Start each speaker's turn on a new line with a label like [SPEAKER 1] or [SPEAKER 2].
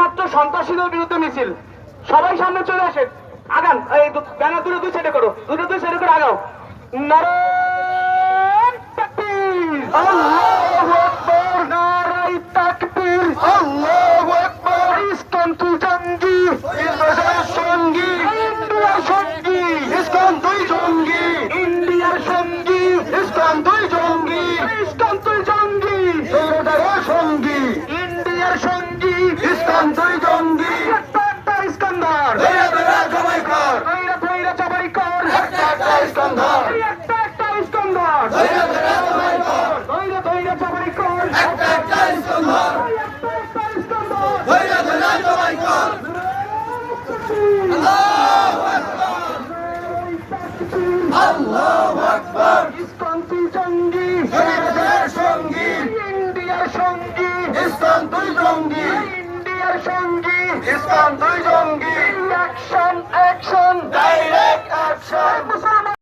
[SPEAKER 1] মাত্র সন্ত্রাসীদের বিরুদ্ধে মিছিল। সবাই সামনে চলে আসেন, আগান। এই ব্যানার দুটো দুই সাইডে করো, দুটো দুই সাইডে করে আগাও। নারায়ণ তাকবীর, আল্লাহু আকবার, নারায়ণ তাকবীর, আল্লাহু আকবার। ইসকন তুই জঙ্গি, ইন্ডিয়ার সঙ্গী, ইন্ডিয়ার সঙ্গী, ইসকন তুই জঙ্গি, ইন্ডিয়ার সঙ্গী, ইসকন তুই জঙ্গি, ইসকন তুই জঙ্গি, তোর সঙ্গী, ইন্ডিয়ার সঙ্গী, ইসকন তুই জঙ্গি। একটা ইস্কন্দার, জবাই কর, জবাই কর, একটা ইস্কন্দার, একটা ইস্কন্দার, জবাই কর, জবাই কর, একটা ইস্কন্দার, একটা ইস্কন্দার, জবাই কর। আল্লাহু আকবার, ইসকন তুই জঙ্গি, ইন্ডিয়ার সঙ্গী, ইন্ডিয়ার সঙ্গী, ইসকন তুই জঙ্গি, ইন্ডিয়ার সঙ্গী, ইসকন তুই জঙ্গি।